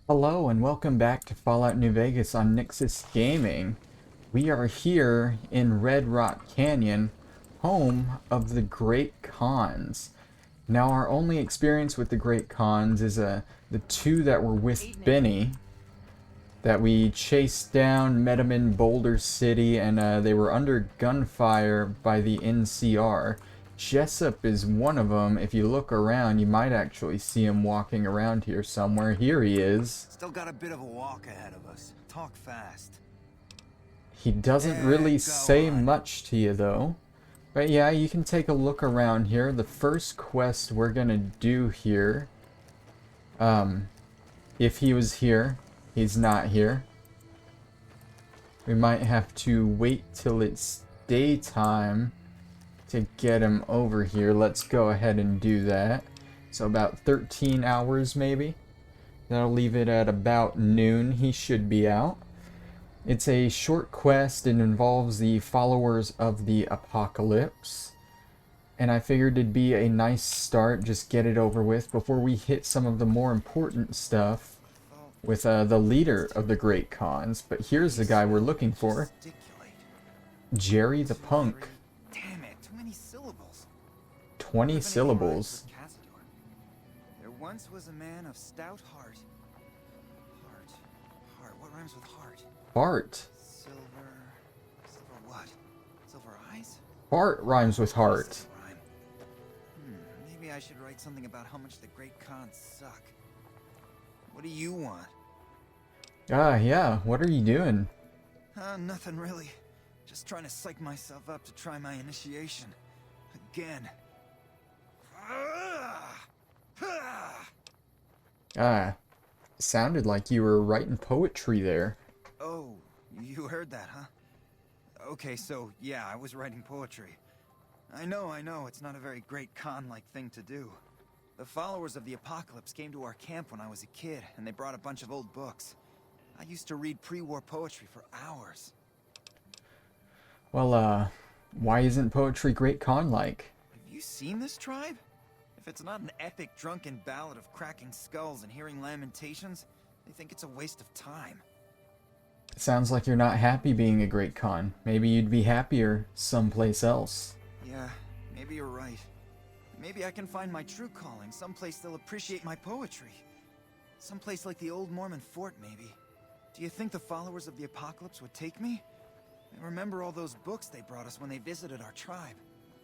Hello and welcome back to Fallout New Vegas on Nyxus Gaming. We are here in Red Rock Canyon, home of the Great Khans. Now our only experience with the Great Khans is the two that were with Benny that we chased down, met them in Boulder City, and they were under gunfire by the NCR. Jessup is one of them. If you look around, you might actually see him walking around here somewhere. Here he is. Still got a bit of a walk ahead of us. Talk fast. He doesn't really say much to you, though. But yeah, you can take a look around here. The first quest we're gonna do here, if he was here, he's not here. We might have to wait till it's daytime to get him over here. Let's go ahead and do that. So about 13 hours maybe. That'll leave it at about noon. He should be out. It's a short quest. It involves the followers of the apocalypse. And I figured it'd be a nice start. Just get it over with before we hit some of the more important stuff with the leader of the Great Khans. But here's the guy we're looking for. Jerry the Punk. 20 syllables. There once was a man of stout heart. Heart. What rhymes with heart? Heart. Silver what? Silver eyes? Heart rhymes with heart. Maybe I should write something about how much the Great Khans suck. What do you want? Yeah. What are you doing? Nothing really. Just trying to psych myself up to try my initiation. Again. Sounded like you were writing poetry there. Oh, you heard that, huh? Okay, so yeah, I was writing poetry. I know, it's not a very Great Khan-like thing to do. The followers of the apocalypse came to our camp when I was a kid, and they brought a bunch of old books. I used to read pre-war poetry for hours. Well, why isn't poetry Great Khan-like? Have you seen this tribe? If it's not an epic drunken ballad of cracking skulls and hearing lamentations, they think it's a waste of time. It sounds like you're not happy being a Great Khan. Maybe you'd be happier someplace else. Yeah, maybe you're right. Maybe I can find my true calling, someplace they'll appreciate my poetry. Someplace like the old Mormon fort, maybe. Do you think the followers of the apocalypse would take me? I remember all those books they brought us when they visited our tribe.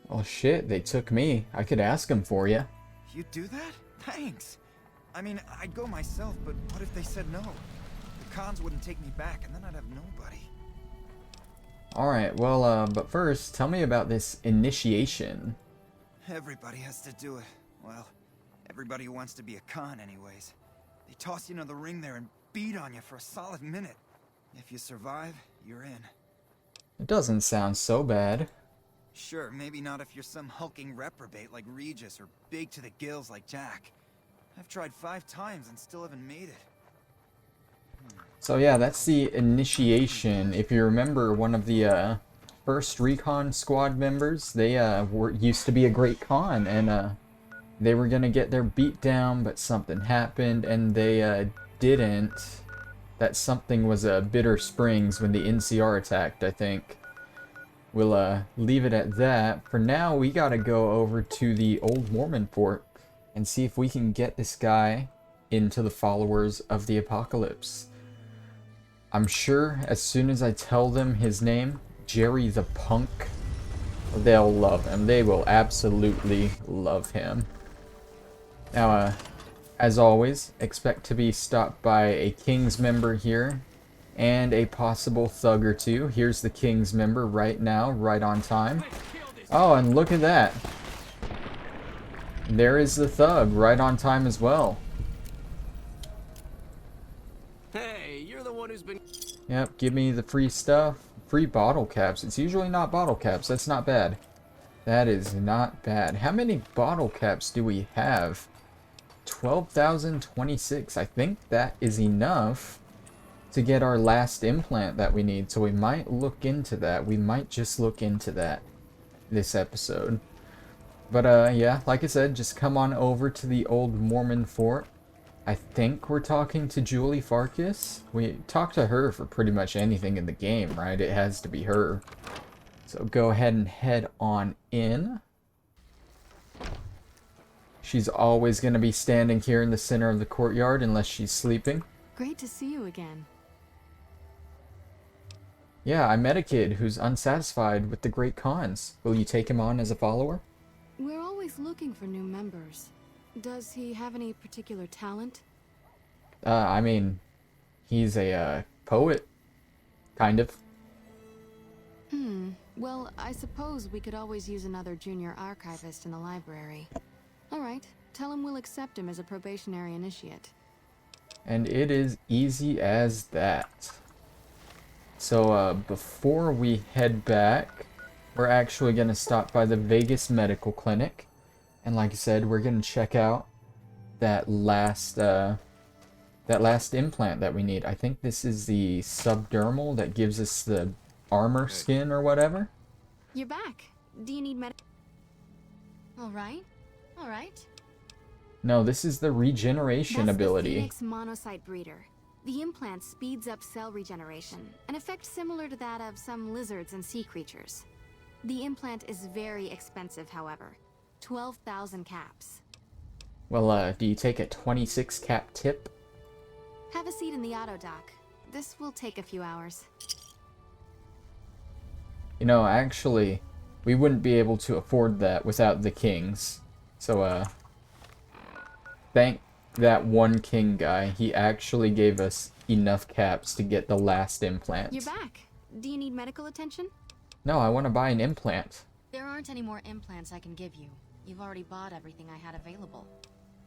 Well, shit, they took me. I could ask them for you. You'd do that? Thanks. I mean, I'd go myself, but what if they said no? The Khans wouldn't take me back, and then I'd have nobody. Alright, well, but first, tell me about this initiation. Everybody has to do it. Well, everybody who wants to be a Khan anyways. They toss you into the ring there and beat on you for a solid minute. If you survive, you're in. It doesn't sound so bad. Sure, maybe not if you're some hulking reprobate like Regis or big to the gills like Jack. I've tried 5 times and still haven't made it. So yeah, that's the initiation. If you remember, one of the first recon squad members, they used to be a Great Khan, and they were gonna get their beat down, but something happened, and they didn't. That something was Bitter Springs when the NCR attacked, I think. We'll leave it at that. For now, we gotta go over to the old Mormon fort and see if we can get this guy into the followers of the apocalypse. I'm sure as soon as I tell them his name, Jerry the Punk, they'll love him. They will absolutely love him. Now, as always, expect to be stopped by a King's member here and a possible thug or two. Here's the King's member right now, right on time. Oh, and look at that. There is the thug, right on time as well. Hey, you're the one who's been... Yep, give me the free stuff. Free bottle caps. It's usually not bottle caps. That's not bad. That is not bad. How many bottle caps do we have? 12,026. I think that is enough to get our last implant that we need. So we might look into that. We might just look into that this episode. But yeah, like I said, just come on over to the old Mormon fort. I think we're talking to Julie Farkas. We talk to her for pretty much anything in the game, right? It has to be her. So go ahead and head on in. She's always going to be standing here in the center of the courtyard unless she's sleeping. Great to see you again. Yeah, I met a kid who's unsatisfied with the Great Khans. Will you take him on as a follower? We're always looking for new members. Does he have any particular talent? I mean, he's a poet, kind of. Well, I suppose we could always use another junior archivist in the library. All right, tell him we'll accept him as a probationary initiate. And it is easy as that. So, before we head back, we're actually going to stop by the Vegas Medical Clinic. And like I said, we're going to check out that last implant that we need. I think this is the subdermal that gives us the armor skin or whatever. You're back. Do you need All right. No, this is the regeneration ability. That's the Phoenix monocyte breeder. The implant speeds up cell regeneration, an effect similar to that of some lizards and sea creatures. The implant is very expensive, however. 12,000 caps. Well, do you take a 26 cap tip? Have a seat in the auto dock. This will take a few hours. You know, actually, we wouldn't be able to afford that without the kings. So, thank that one king guy. He actually gave us enough caps to get the last implant. You're back. Do you need medical attention? No, I want to buy an implant. There aren't any more implants I can give you. You've already bought everything I had available.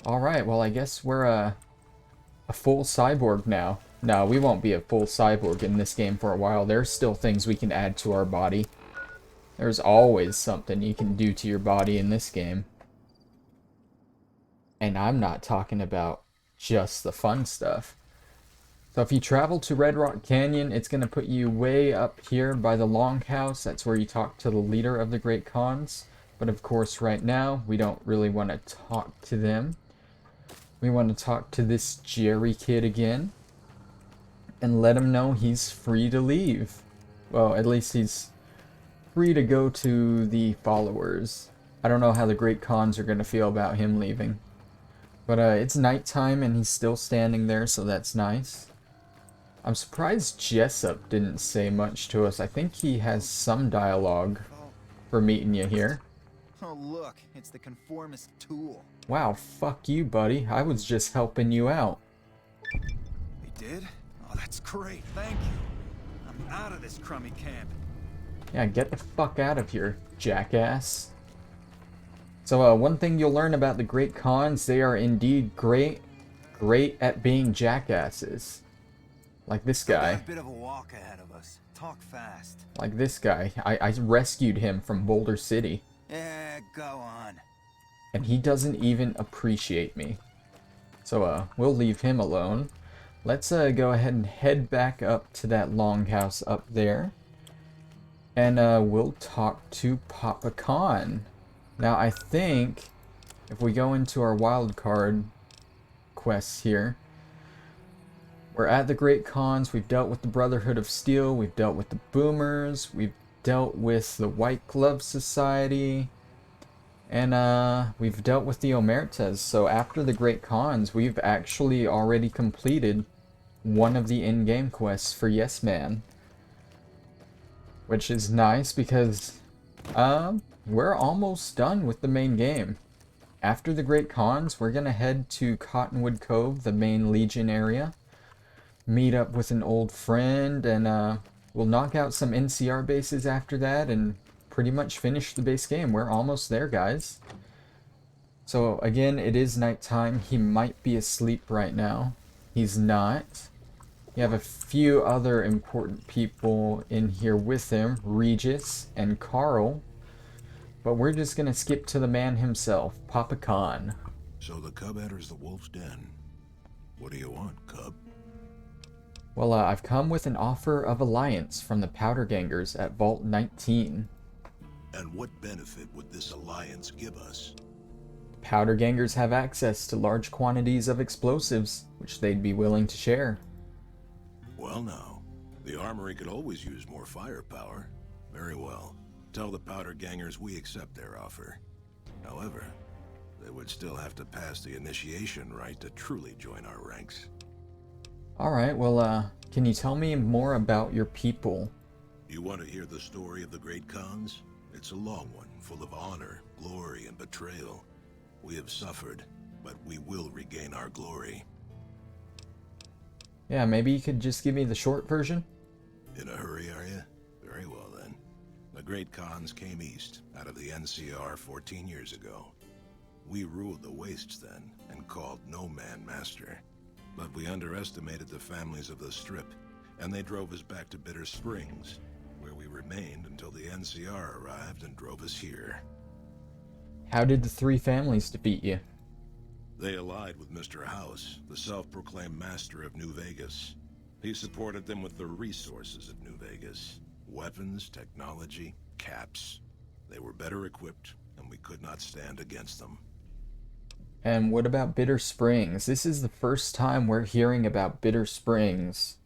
Alright, well I guess we're a full cyborg now. No, we won't be a full cyborg in this game for a while. There's still things we can add to our body. There's always something you can do to your body in this game. And I'm not talking about just the fun stuff. So if you travel to Red Rock Canyon, it's going to put you way up here by the Longhouse. That's where you talk to the leader of the Great Khans. But of course, right now, we don't really want to talk to them. We want to talk to this Jerry kid again. And let him know he's free to leave. Well, at least he's free to go to the followers. I don't know how the Great Khans are going to feel about him leaving. But it's nighttime and he's still standing there, so that's nice. I'm surprised Jessup didn't say much to us. I think he has some dialogue for meeting you here. Oh look, it's the conformist tool. Wow, fuck you, buddy. I was just helping you out. They did? Oh, that's great, thank you. I'm out of this crummy camp. Yeah, get the fuck out of here, jackass. So, one thing you'll learn about the Great Khans, they are indeed great at being jackasses. Like this guy. A bit of a walk ahead of us. Talk fast. Like this guy. I rescued him from Boulder City. Yeah, go on. And he doesn't even appreciate me. So, we'll leave him alone. Let's go ahead and head back up to that longhouse up there. And we'll talk to Papa Khan. Now, I think if we go into our wildcard quests here, we're at the Great Khans, we've dealt with the Brotherhood of Steel, we've dealt with the Boomers, we've dealt with the White Glove Society, and we've dealt with the Omertas. So after the Great Khans, we've actually already completed one of the in-game quests for Yes Man. Which is nice because we're almost done with the main game. After the Great Khans, we're gonna head to Cottonwood Cove, the main Legion area. Meet up with an old friend, and we'll knock out some NCR bases after that and pretty much finish the base game. We're almost there, guys. So again, it is nighttime. He might be asleep right now. He's not. You have a few other important people in here with him, Regis and Carl. But we're just gonna skip to the man himself, Papa Khan. So the cub enters the wolf's den. What do you want, cub? Well, I've come with an offer of alliance from the Powder Gangers at Vault 19. And what benefit would this alliance give us? powder gangers have access to large quantities of explosives, which they'd be willing to share. Well now, the armory could always use more firepower. Very well. Tell the powder gangers we accept their offer. However, they would still have to pass the initiation rite to truly join our ranks. Alright, well, can you tell me more about your people? You want to hear the story of the Great Khans? It's a long one, full of honor, glory, and betrayal. We have suffered, but we will regain our glory. Yeah, maybe you could just give me the short version? In a hurry, are you? Very well then. The Great Khans came east, out of the NCR 14 years ago. We ruled the wastes then, and called no man master. But we underestimated the families of the Strip, and they drove us back to Bitter Springs, where we remained until the NCR arrived and drove us here. How did the three families defeat you? They allied with Mr. House, the self-proclaimed master of New Vegas. He supported them with the resources of New Vegas. Weapons, technology, caps. They were better equipped, and we could not stand against them. And what about Bitter Springs? This is the first time we're hearing about Bitter Springs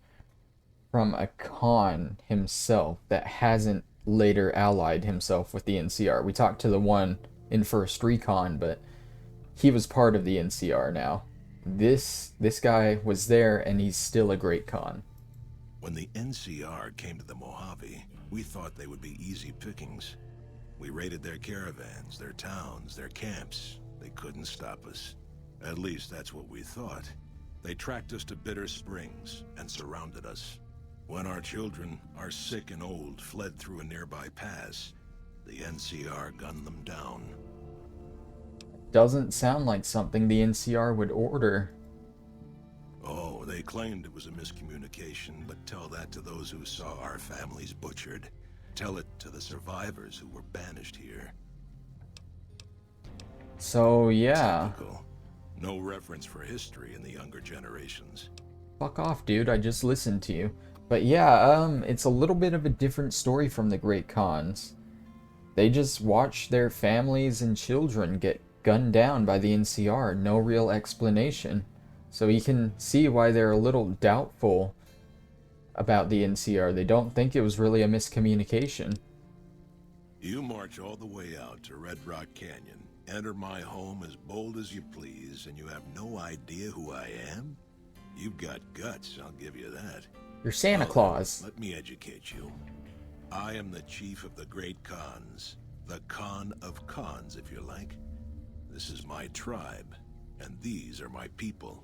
from a Khan himself that hasn't later allied himself with the NCR. We talked to the one in First Recon, but he was part of the NCR now. This guy was there, and he's still a great Khan. When the NCR came to the Mojave, we thought they would be easy pickings. We raided their caravans, their towns, their camps. They couldn't stop us. At least that's what we thought. They tracked us to Bitter Springs and surrounded us. When our children, our sick and old, fled through a nearby pass, the NCR gunned them down. Doesn't sound like something the NCR would order. Oh, they claimed it was a miscommunication, but tell that to those who saw our families butchered. Tell it to the survivors who were banished here. So, yeah. Typical. No reference for history in the younger generations. Fuck off, dude. I just listened to you. But yeah, it's a little bit of a different story from the Great Khans. They just watched their families and children get gunned down by the NCR. No real explanation. So you can see why they're a little doubtful about the NCR. They don't think it was really a miscommunication. You march all the way out to Red Rock Canyon, enter my home as bold as you please, and you have no idea who I am? You've got guts, I'll give you that. You're Santa Claus. Let me educate you. I am the chief of the Great Khans. The Khan of Khans, if you like. This is my tribe, and these are my people.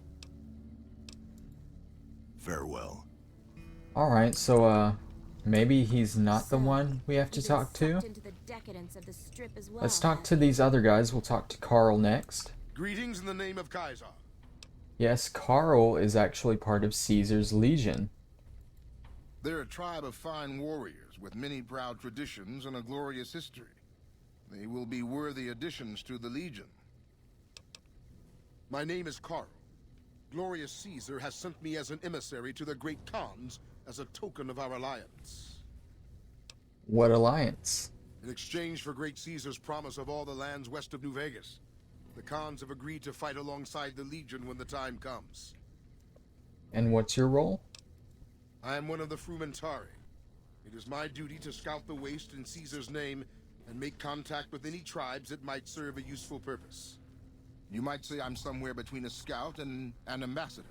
Farewell. Alright, so, maybe he's not the one we have to talk to? Let's talk to these other guys. We'll talk to Carl next. Greetings in the name of Kaiser. Yes, Carl is actually part of Caesar's Legion. They're a tribe of fine warriors with many proud traditions and a glorious history. They will be worthy additions to the Legion. My name is Carl. Glorious Caesar has sent me as an emissary to the Great Khans as a token of our alliance. What alliance? In exchange for Great Caesar's promise of all the lands west of New Vegas, the Khans have agreed to fight alongside the Legion when the time comes. And what's your role? I am one of the Frumentari. It is my duty to scout the waste in Caesar's name and make contact with any tribes that might serve a useful purpose. You might say I'm somewhere between a scout and an ambassador.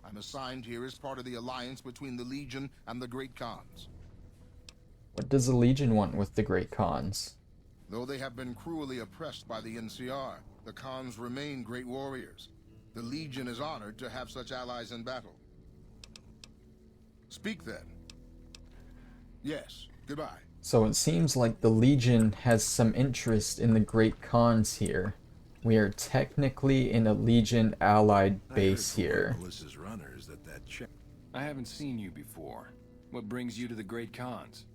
I'm assigned here as part of the alliance between the Legion and the Great Khans. What does the Legion want with the Great Khans? Though they have been cruelly oppressed by the NCR, the Khans remain great warriors. The Legion is honored to have such allies in battle. Speak then. Yes, goodbye. So it seems like the Legion has some interest in the Great Khans here. We are technically in a Legion allied base here. Melissa's runners that check. I haven't seen you before. What brings you to the Great Khans?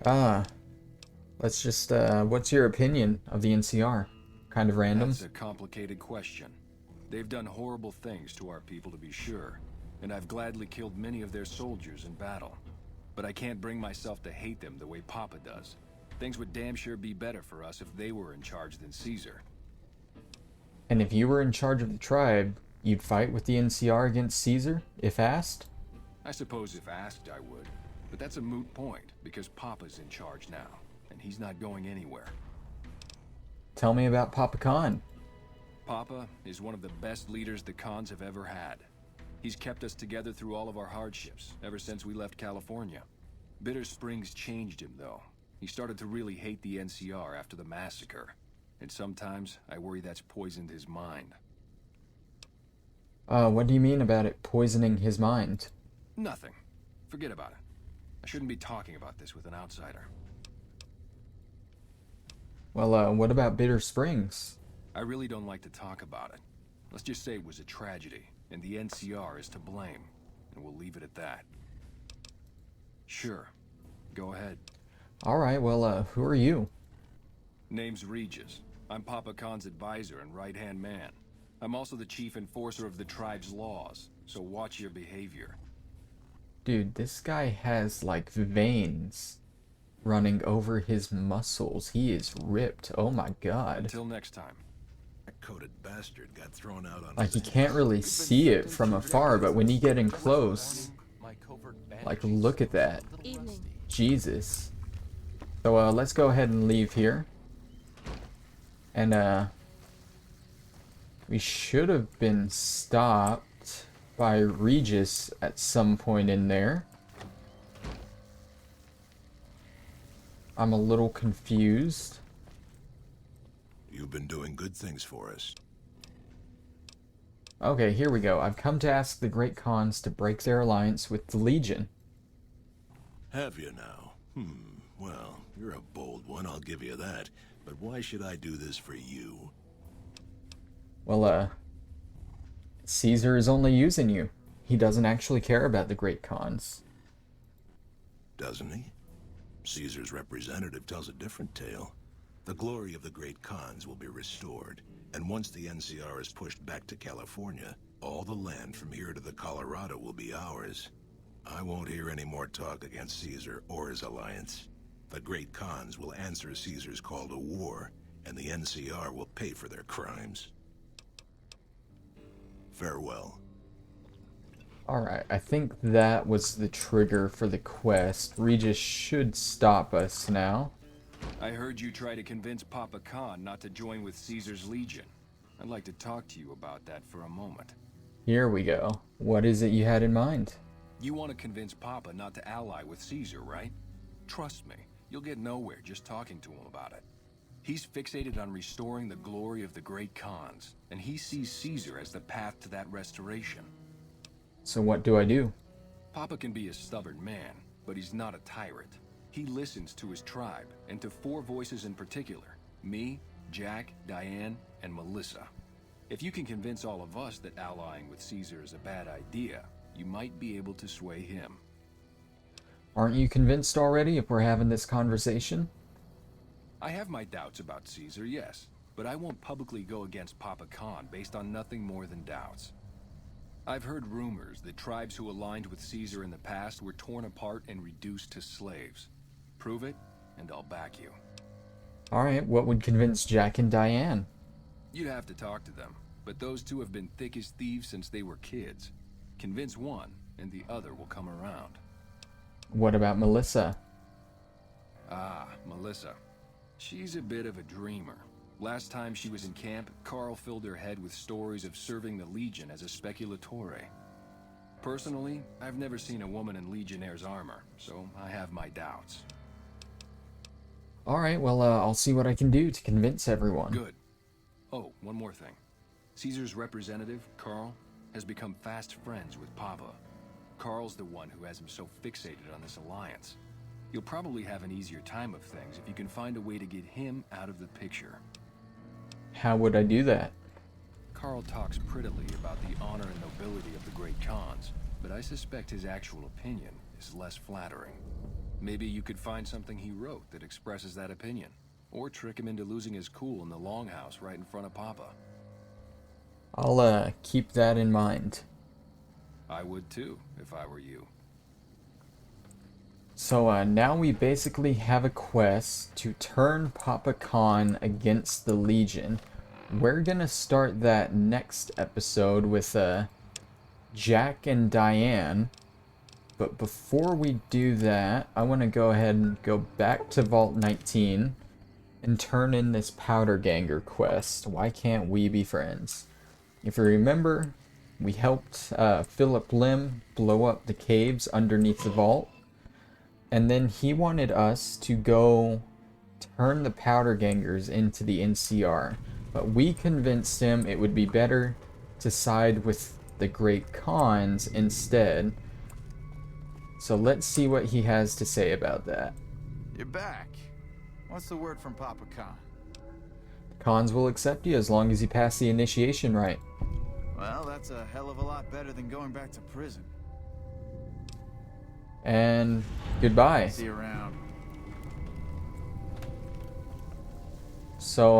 Let's just, what's your opinion of the NCR? Kind of random. That's a complicated question. They've done horrible things to our people, to be sure, and I've gladly killed many of their soldiers in battle. But I can't bring myself to hate them the way Papa does. Things would damn sure be better for us if they were in charge than Caesar. And if you were in charge of the tribe, you'd fight with the NCR against Caesar, if asked? I suppose if asked, I would. But that's a moot point, because Papa's in charge now, and he's not going anywhere. Tell me about Papa Khan. Papa is one of the best leaders the Khans have ever had. He's kept us together through all of our hardships, ever since we left California. Bitter Springs changed him, though. He started to really hate the NCR after the massacre. And sometimes, I worry that's poisoned his mind. What do you mean about it poisoning his mind? Nothing. Forget about it. I shouldn't be talking about this with an outsider. Well, what about Bitter Springs? I really don't like to talk about it. Let's just say it was a tragedy, and the NCR is to blame. And we'll leave it at that. Sure. Go ahead. Alright, well, who are you? Name's Regis. I'm Papa Khan's advisor and right-hand man. I'm also the chief enforcer of the tribe's laws, so watch your behavior. Dude, this guy has, like, veins running over his muscles. He is ripped. Oh my god. Until next time. That coated bastard got thrown out on Like, you can't really see it from afar, but when you get in close, like, look at that. Evening. Jesus. So, let's go ahead and leave here. And, we should have been stopped by Regis at some point in there. I'm a little confused. You've been doing good things for us. Okay, here we go. I've come to ask the Great Khans to break their alliance with the Legion. Have you now? Well, you're a bold one, I'll give you that. But why should I do this for you? Well, Caesar is only using you. He doesn't actually care about the Great Khans. Doesn't he? Caesar's representative tells a different tale. The glory of the Great Khans will be restored, and once the NCR is pushed back to California, all the land from here to the Colorado will be ours. I won't hear any more talk against Caesar or his alliance. The Great Khans will answer Caesar's call to war, and the NCR will pay for their crimes. Farewell. Alright, I think that was the trigger for the quest. Regis should stop us now. I heard you try to convince Papa Khan not to join with Caesar's Legion. I'd like to talk to you about that for a moment. Here we go. What is it you had in mind? You want to convince Papa not to ally with Caesar, right? Trust me, you'll get nowhere just talking to him about it. He's fixated on restoring the glory of the Great Khans, and he sees Caesar as the path to that restoration. So what do I do? Papa can be a stubborn man, but he's not a tyrant. He listens to his tribe, and to 4 voices in particular. Me, Jack, Diane, and Melissa. If you can convince all of us that allying with Caesar is a bad idea, you might be able to sway him. Aren't you convinced already if we're having this conversation? I have my doubts about Caesar, yes, but I won't publicly go against Papa Khan based on nothing more than doubts. I've heard rumors that tribes who aligned with Caesar in the past were torn apart and reduced to slaves. Prove it, and I'll back you. Alright, what would convince Jack and Diane? You'd have to talk to them, but those 2 have been thick as thieves since they were kids. Convince one, and the other will come around. What about Melissa? Ah, Melissa. She's a bit of a dreamer. Last time she was in camp, Carl filled her head with stories of serving the Legion as a speculatore. Personally, I've never seen a woman in Legionnaire's armor, so I have my doubts. Alright, well, I'll see what I can do to convince everyone. Good. Oh, one more thing. Caesar's representative, Carl, has become fast friends with Papa. Carl's the one who has him so fixated on this alliance. You'll probably have an easier time of things if you can find a way to get him out of the picture. How would I do that? Carl talks prettily about the honor and nobility of the Great Khans, but I suspect his actual opinion is less flattering. Maybe you could find something he wrote that expresses that opinion, or trick him into losing his cool in the longhouse right in front of Papa. I'll keep that in mind. I would too, if I were you. So now we basically have a quest to turn Papa Khan against the Legion. we're gonna start that next episode with Jack and Diane. But before we do that, I want to go ahead and go back to Vault 19 and turn in this Powder Ganger quest. Why can't we be friends? If you remember, we helped Philip Lim blow up the caves underneath the vault. And then he wanted us to go turn the Powder Gangers into the NCR. But we convinced him it would be better to side with the Great Khans instead. So let's see what he has to say about that. You're back. What's the word from Papa Khan? Khans will accept you as long as you pass the initiation right. Well, that's a hell of a lot better than going back to prison. And goodbye. See you around. So,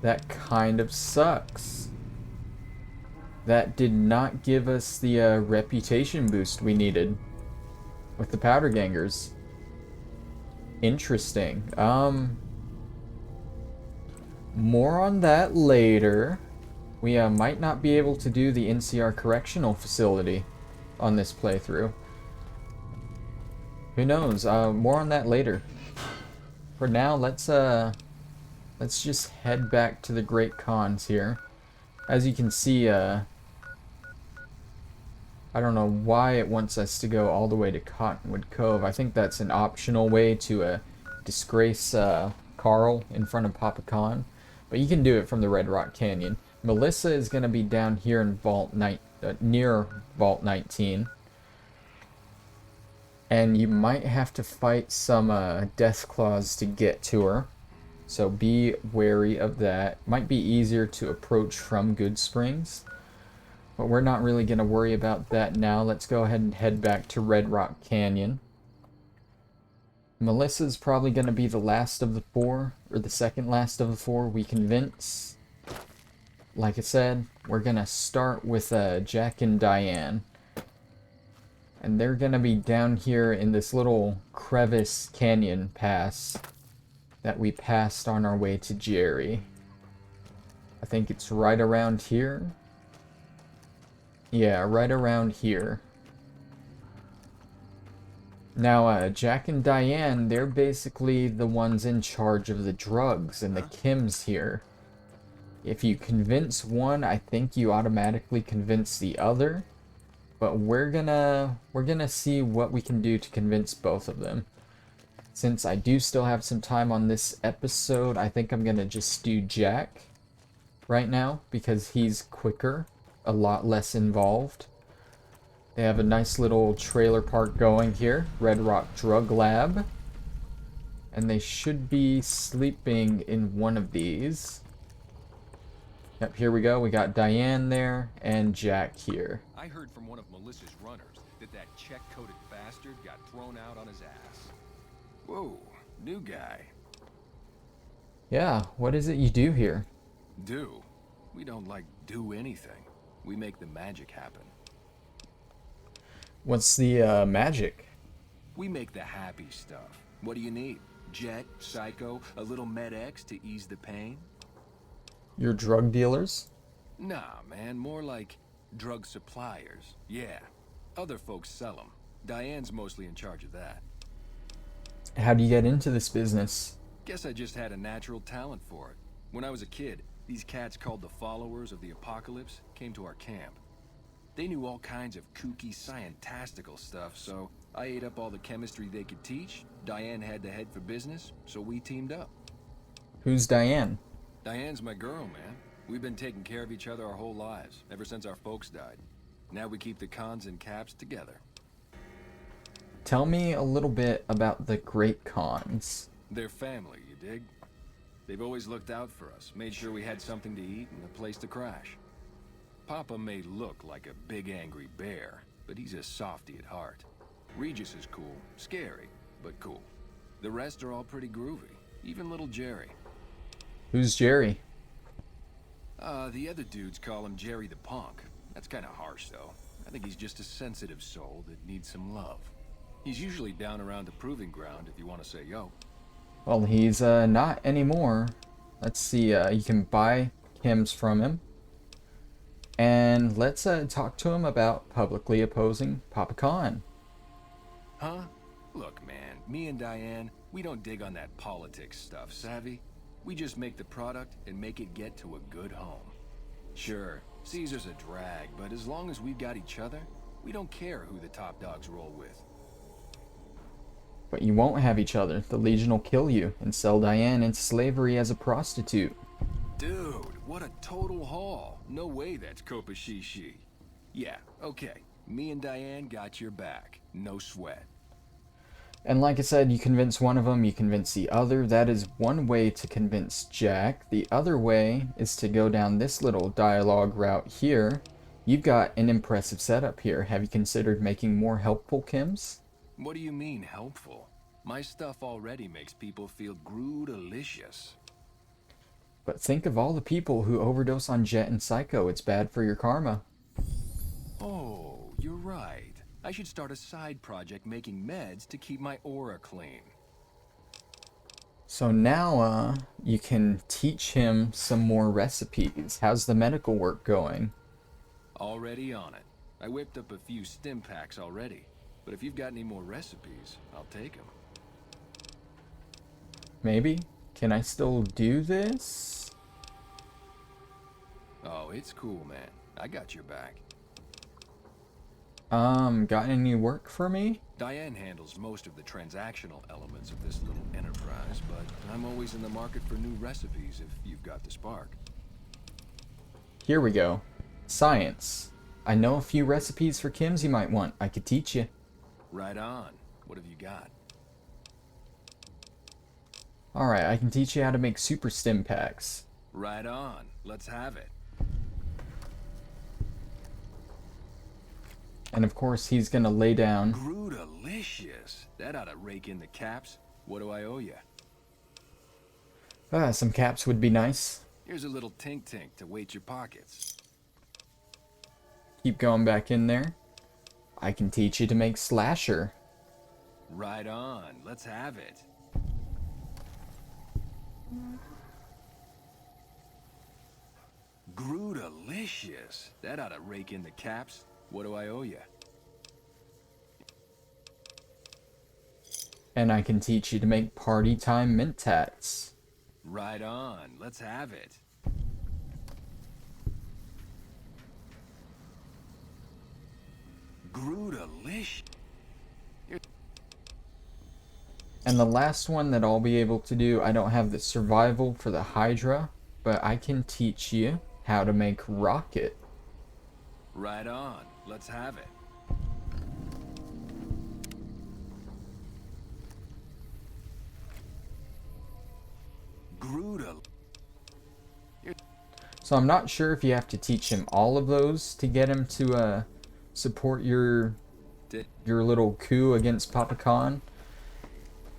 that kind of sucks. That did not give us the reputation boost we needed with the Powder Gangers. Interesting. More on that later. We might not be able to do the NCR Correctional Facility on this playthrough. Who knows? More on that later. For now, let's just head back to the Great Khans here. As you can see, I don't know why it wants us to go all the way to Cottonwood Cove. I think that's an optional way to disgrace Carl in front of Papa Khan. But you can do it from the Red Rock Canyon. Melissa is going to be down here in near Vault 19. And you might have to fight some Death Claws to get to her. So be wary of that. Might be easier to approach from Good Springs. But we're not really going to worry about that now. Let's go ahead and head back to Red Rock Canyon. Melissa's probably going to be the last of the four, or the second last of the four we convince. Like I said, we're going to start with Jack and Diane. And they're going to be down here in this little crevice canyon pass that we passed on our way to Jerry. I think it's right around here. Yeah, right around here. Now, Jack and Diane, they're basically the ones in charge of the drugs and the chems here. If you convince one, I think you automatically convince the other. But we're gonna see what we can do to convince both of them. Since I do still have some time on this episode, I think I'm gonna just do Jack right now because he's quicker, a lot less involved. They have a nice little trailer park going here, Red Rock Drug Lab. And they should be sleeping in one of these. Yep, here we go. We got Diane there and Jack here. I heard from one of Melissa's runners that check-coated bastard got thrown out on his ass. Whoa, new guy. Yeah, what is it you do here? Do? We don't, do anything. We make the magic happen. What's the magic? We make the happy stuff. What do you need? Jet, Psycho, a little Med-X to ease the pain? You're drug dealers? Nah, man, more like drug suppliers. Yeah. Other folks sell them. Diane's mostly in charge of that. How do you get into this business? Guess I just had a natural talent for it. When I was a kid, these cats called the Followers of the Apocalypse came to our camp. They knew all kinds of kooky, scientistical stuff, so I ate up all the chemistry they could teach. Diane had to head for business, so we teamed up. Who's Diane? Diane's my girl, man. We've been taking care of each other our whole lives, ever since our folks died. Now we keep the Khans and Caps together. Tell me a little bit about the Great Khans. They're family, you dig? They've always looked out for us, made sure we had something to eat and a place to crash. Papa may look like a big angry bear, but he's a softy at heart. Regis is cool, scary, but cool. The rest are all pretty groovy, even little Jerry. Who's Jerry? The other dudes call him Jerry the Punk. That's kind of harsh, though. I think he's just a sensitive soul that needs some love. He's usually down around the proving ground if you want to say yo. Well, he's not anymore. Let's see, you can buy chems from him. And let's talk to him about publicly opposing Papa Khan. Huh? Look, man, me and Diane, we don't dig on that politics stuff, savvy? We just make the product and make it get to a good home. Sure, Caesar's a drag, but as long as we've got each other, we don't care who the top dogs roll with. But you won't have each other. The Legion will kill you and sell Diane into slavery as a prostitute. Dude, what a total haul. No way that's Kopashishi. Yeah, okay. Me and Diane got your back. No sweat. And like I said, you convince one of them, you convince the other. That is one way to convince Jack. The other way is to go down this little dialogue route here. You've got an impressive setup here. Have you considered making more helpful chems? What do you mean, helpful? My stuff already makes people feel groo-delicious. But think of all the people who overdose on Jet and Psycho. It's bad for your karma. Oh, you're right. I should start a side project making meds to keep my aura clean. So now, you can teach him some more recipes. How's the medical work going? Already on it. I whipped up a few stim packs already. But if you've got any more recipes, I'll take them. Maybe? Can I still do this? Oh, it's cool, man. I got your back. Got any work for me? Diane handles most of the transactional elements of this little enterprise, but I'm always in the market for new recipes if you've got the spark. Here we go. Science. I know a few recipes for chems you might want. I could teach you. Right on. What have you got? Alright, I can teach you how to make super stim packs. Right on. Let's have it. And of course, he's gonna lay down. Groo-delicious. That ought to rake in the caps. What do I owe you? Some caps would be nice. Here's a little tink-tink to weight your pockets. Keep going back in there. I can teach you to make slasher. Right on. Let's have it. Groo-delicious. That ought to rake in the caps. What do I owe you? And I can teach you to make party time mint tats. Right on. Let's have it. Groo-delicious. And the last one that I'll be able to do, I don't have the survival for the Hydra, but I can teach you how to make rocket. Right on. Let's have it. Groo-delicious. So I'm not sure if you have to teach him all of those to get him to support your little coup against Papa Khan.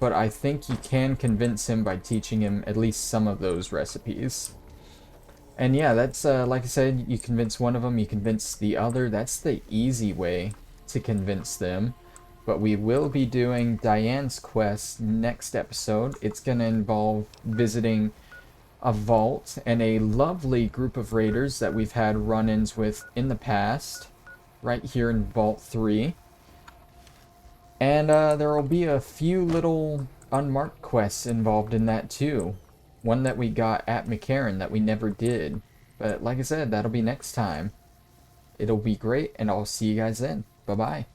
But I think you can convince him by teaching him at least some of those recipes. And yeah, that's like I said, you convince one of them, you convince the other. That's the easy way to convince them. But we will be doing Diane's quest next episode. It's going to involve visiting a vault and a lovely group of raiders that we've had run-ins with in the past, right here in Vault 3. And there will be a few little unmarked quests involved in that too. One that we got at McCarran that we never did. But like I said, that'll be next time. It'll be great, and I'll see you guys then. Bye-bye.